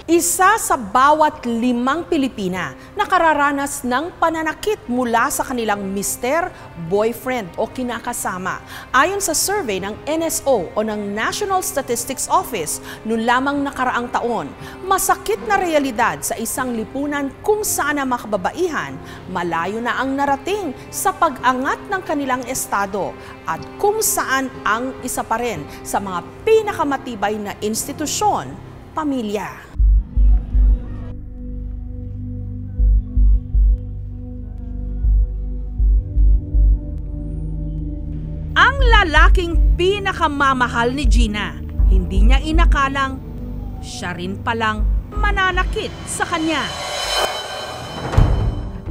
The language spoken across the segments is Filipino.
Isa sa bawat 5 Pilipina nakararanas ng pananakit mula sa kanilang mister, boyfriend o kinakasama. Ayon sa survey ng NSO o ng National Statistics Office noong lamang nakaraang taon, masakit na realidad sa isang lipunan kung saan ang mga kababaihan malayo na ang narating sa pag-angat ng kanilang estado at kung saan ang isa pa rin sa mga pinakamatibay na institusyon, pamilya. Ang lalaking pinakamamahal ni Gina, hindi niya inakalang siya rin palang mananakit sa kanya.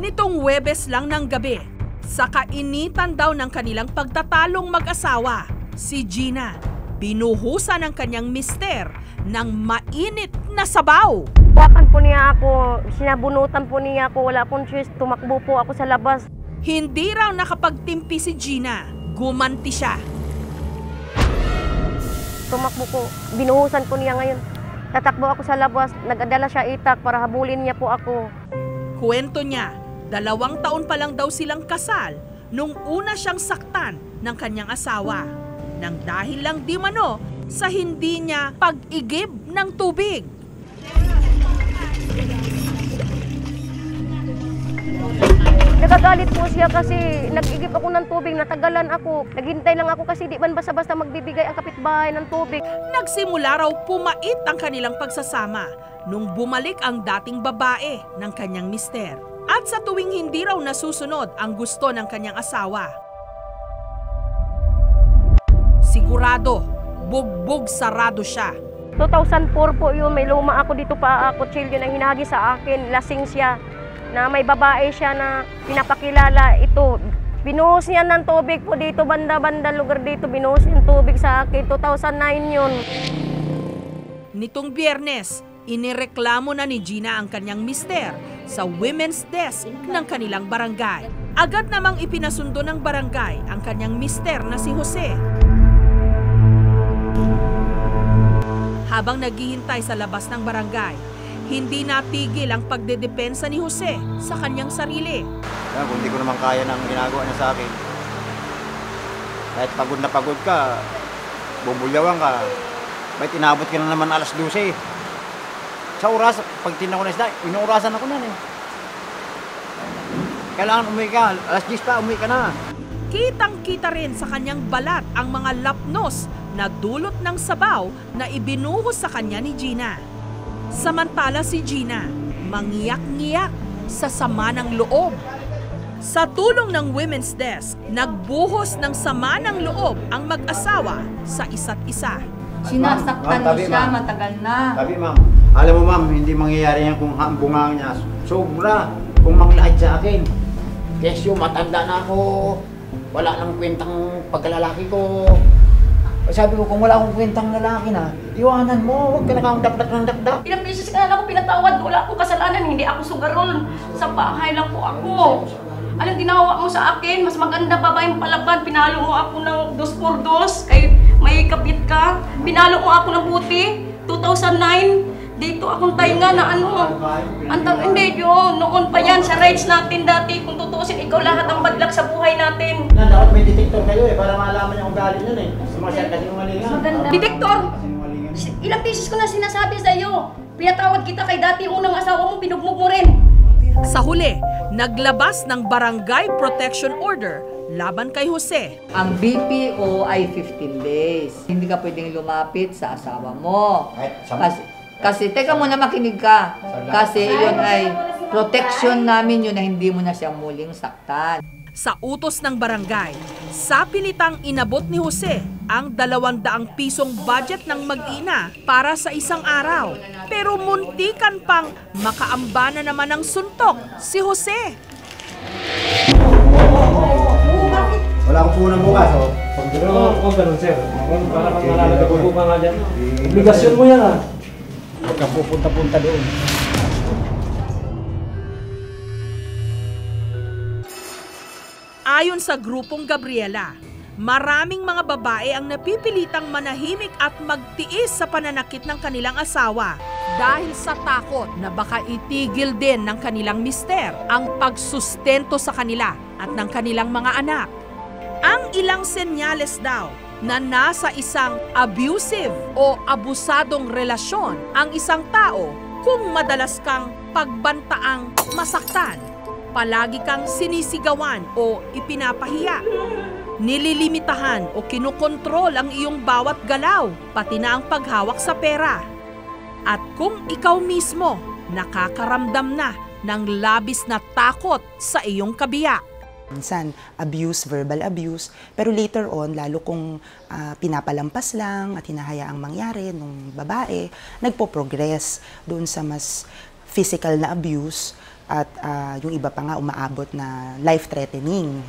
Nitong Huwebes lang ng gabi, sa kainitan daw ng kanilang pagtatalong mag-asawa, si Gina binuhusan ng kanyang mister ng mainit na sabaw. Wakan po niya ako, sinabunutan po niya ako, wala pong choice, tumakbo po ako sa labas. Hindi raw nakapagtimpi si Gina, gumanti siya. Tumakbo po, binuhusan po niya ngayon. Tatakbo ako sa labas, nag-adala siya itak para habulin niya po ako. Kwento niya, 2 taon pa lang daw silang kasal nung una siyang saktan ng kanyang asawa. Nang dahil lang di mano sa hindi niya pag-igib ng tubig. Nagagalit po siya kasi nag-igip ako ng tubig, natagalan ako. Naghintay lang ako kasi di man basta-basta magbibigay ang kapitbahay ng tubig. Nagsimula raw pumait ang kanilang pagsasama nung bumalik ang dating babae ng kanyang mister. At sa tuwing hindi raw nasusunod ang gusto ng kanyang asawa, sigurado, bugbog sarado siya. 2004 po yun, may luma ako dito pa, kutsilyo na hinagi sa akin, lasing siya. Na may babae siya na pinapakilala, ito. Binuhos niya ng tubig po dito, banda-banda lugar dito, binuhos yung tubig sa akin, 2009 yun. Nitong Biyernes, inireklamo na ni Gina ang kanyang mister sa women's desk ng kanilang barangay. Agad namang ipinasundo ng barangay ang kanyang mister na si Jose. Habang naghihintay sa labas ng barangay, hindi natigil ang pagdedepensa ni Jose sa kanyang sarili. Kung hindi ko naman kaya ng ginagawa niya sa akin, kahit pagod na pagod ka, bumulyawan ka, ba't inabot ka na naman alas 12? Sa oras, pag tinako na isda, inuurasan ako na eh. Kailangan umuwi ka, alas 10 pa, umuwi ka na. Kitang-kita rin sa kanyang balat ang mga lapnos na dulot ng sabaw na ibinuhos sa kanya ni Gina. Samantala si Gina, mangiyak-ngiyak sa sama ng loob. Sa tulong ng women's desk, nagbuhos ng sama ng loob ang mag-asawa sa isa't isa. Sinasaktan mo siya, matagal na. Sabi ma'am, alam mo ma'am, hindi mangyayari yan kung bunga niya. Sobra, kung manglait sa akin. Kesyo, matanda na ako. Wala nang kwentang pagkalalaki ko. Sabi ko, kung wala akong kwentang lalaki na, iwanan mo, huwag ka na kang dakdak ng dakdak. Ilang beses ka na ako pinatawad, wala akong kasalanan, hindi ako sugarol. Sa bahay lang po ako. Anong ginawa mo sa akin? Mas maganda pa ba yung palaban? Pinalo mo ako ng 2x2, kay may kapit ka. Pinalo mo ako ng buti, 2009. Dito akong tainga na ano. Hindi yun, noon pa yan sa rights natin dati. Kung tutusin, ikaw lahat ang badlak sa buhay natin. Dapat may detector kayo eh, para malaman niyo kung galing yun eh. Sumasyal kasi numalingan. Detector! Ilang beses ko na sinasabi sa iyo. Pinatawad kita kay dati unang asawa mo, pinugmog mo rin. Sa huli, naglabas ng Barangay Protection Order laban kay Jose. Ang BPO ay 15 days. Hindi ka pwedeng lumapit sa asawa mo. Kasi teka muna, makinig ka. Kasi yun ay protection namin yun na hindi mo na siya muling saktan. Sa utos ng barangay, sapilitang inabot ni Jose ang 200 pisong budget ng mag-ina para sa isang araw. Pero muntikan pang makaamba na naman ng suntok si Jose. Wala akong punang bukas oh. Oo, ganun sir. Para kang nalalagabubo ka nga dyan. Obligasyon mo yan ah. Huwag kang pupunta-punta doon. Ayon sa grupong Gabriela, Maraming mga babae ang napipilitang manahimik at magtiis sa pananakit ng kanilang asawa dahil sa takot na baka itigil din ng kanilang mister ang pagsustento sa kanila at ng kanilang mga anak. Ang ilang senyales daw na nasa isang abusive o abusadong relasyon ang isang tao kung madalas kang pagbantaang masaktan, palagi kang sinisigawan o ipinapahiya, nililimitahan o kinukontrol ang iyong bawat galaw, pati na ang paghawak sa pera. At kung ikaw mismo nakakaramdam na ng labis na takot sa iyong kabiyak. Minsan, abuse, verbal abuse, pero later on, lalo kung pinapalampas lang at hinahayaang mangyari nung babae, nagpo-progress doon sa mas physical na abuse at yung iba pa nga umaabot na life-threatening.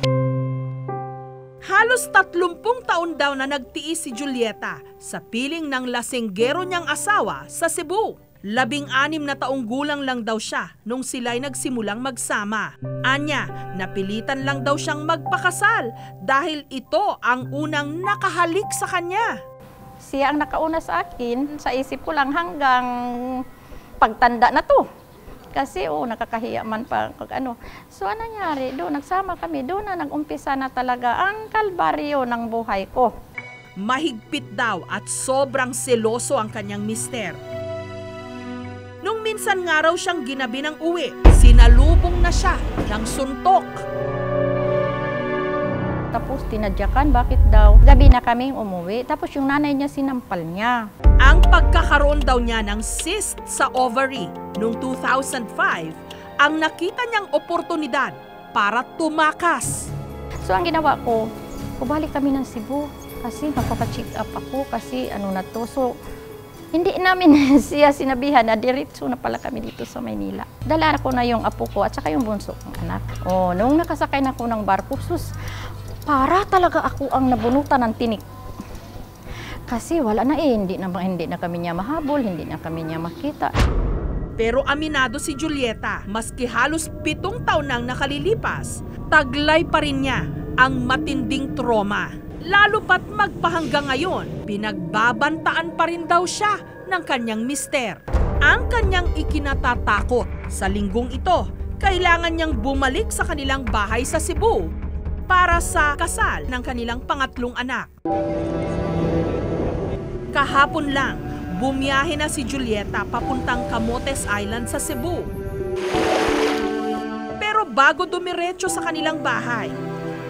Halos 30 taon daw na nagtiis si Julieta sa piling ng lasinggero niyang asawa sa Cebu. 16 na taong gulang lang daw siya nung sila'y nagsimulang magsama. Anya, napilitan lang daw siyang magpakasal dahil ito ang unang nakahalik sa kanya. Siya ang nakauna sa akin, sa isip ko lang hanggang pagtanda na to. Kasi nakakahiya man pa ano. So ano nangyari? Doon nagsama kami, doon na nag-umpisa na talaga ang kalbaryo ng buhay ko. Mahigpit daw at sobrang seloso ang kanyang mister. Nung minsan nga raw siyang ginabi ng uwi, sinalubong na siya ng suntok. Tapos tinadyakan, bakit daw? Gabi na kaming umuwi, tapos yung nanay niya sinampal niya. Ang pagkakaroon daw niya ng cyst sa ovary noong 2005, ang nakita niyang oportunidad para tumakas. So ang ginawa ko, bumalik kami ng Cebu kasi magpapacheck up ako kasi ano na to. So hindi namin siya sinabihan na diretso na pala kami dito sa Maynila. Dala ko na yung apo ko at saka yung bunso kong anak. Nung nakasakay na ako ng barko, sus, para talaga ako ang nabunutan ng tinik. Kasi wala na hindi na kami niya mahabol, hindi na kami niya makita. Pero aminado si Julieta, maski halos 7 taon nang nakalilipas, taglay pa rin niya ang matinding trauma. Lalo pat magpahanggang ngayon, pinagbabantaan pa rin daw siya ng kanyang mister. Ang kanyang ikinatatakot sa linggong ito, kailangan niyang bumalik sa kanilang bahay sa Cebu para sa kasal ng kanilang pangatlong anak. Kahapon lang, bumiyahe na si Julieta papuntang Camotes Island sa Cebu. Pero bago dumiretso sa kanilang bahay,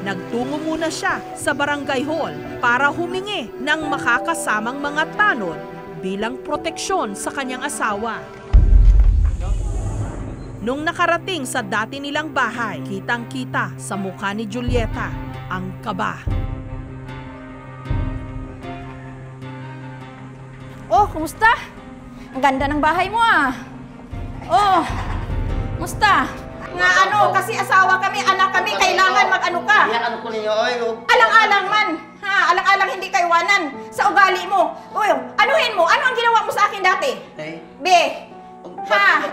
nagtungo muna siya sa barangay hall para humingi ng makakasamang mga tanod bilang proteksyon sa kanyang asawa. Nung nakarating sa dati nilang bahay, kitang-kita sa mukha ni Julieta ang kaba. Kumusta? Ang ganda ng bahay mo kumusta? Nga kasi asawa kami, anak kami, kailangan mag-ano ka. Ano ko ninyo, Alang-alang man. Alang-alang hindi ka iwanan sa ugali mo. Anuhin mo? Ano ang ginawa mo sa akin dati?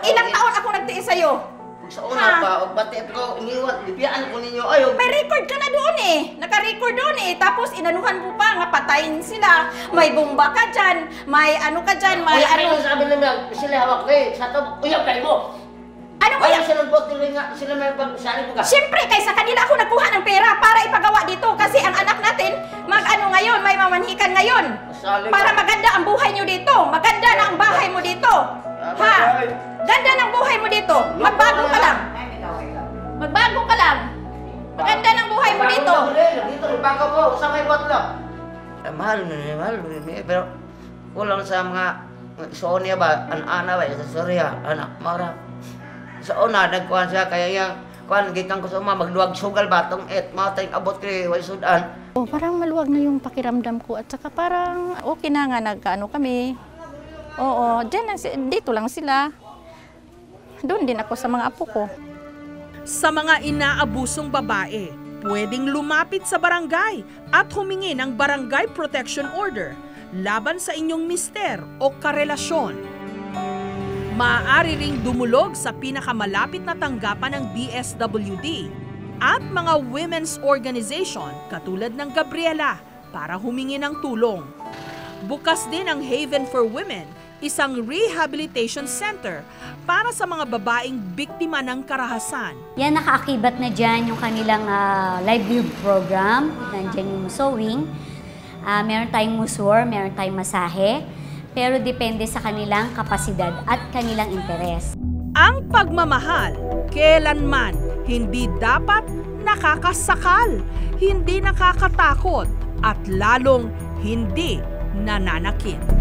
Ilang taon ako nagtiis sa'yo? Sa una pa, bati ko, iniwan, bibiyaan ko ninyo, May record ka na doon Naka-record doon Tapos inanuhan mo pa nga patayin sila. May bomba ka dyan, may ano ka dyan, may ano. Sabi nila, sila hawak sa ito, uyab kayo mo. Ano kaya? Sila may pagsalit mo ka. Siyempre, kaysa kanila ako nagkuha ng pera para ipagawa dito kasi ang anak natin mag-ano ngayon, may mamanhikan ngayon. Para maganda ang buhay nyo dito. Maganda na ang bahay mo dito. Ganda ng buhay mo dito. Magbago ka lang. Magbago ka lang. Maganda ng buhay mo dito. Dito, bago ko, sa may buhat lang. Mahal na pero kulang sa mga Sonia ba, ana ba, sa Soria, anak, mara. Sa una, nagkuhan siya, kaya yung kuhan, gikan ko sa magluwag sugal ba, itong matay abot kay Sudan. Parang maluwag na yung pakiramdam ko at saka parang okay na nga nagkaano kami. Dito lang sila. Doon din ako sa mga apo ko. Sa mga inaabusong babae, pwedeng lumapit sa barangay at humingi ng barangay protection order laban sa inyong mister o karelasyon. Maaari ring dumulog sa pinakamalapit na tanggapan ng DSWD at mga women's organization katulad ng Gabriela para humingi ng tulong. Bukas din ang Haven for Women isang rehabilitation center para sa mga babaeng biktima ng karahasan. Yan, nakaakibat na dyan yung kanilang livelihood program. Nandyan yung sewing. Meron tayong musor, meron tayong masahe. Pero depende sa kanilang kapasidad at kanilang interes. Ang pagmamahal, kailanman hindi dapat nakakasakal, hindi nakakatakot, at lalong hindi nananakit.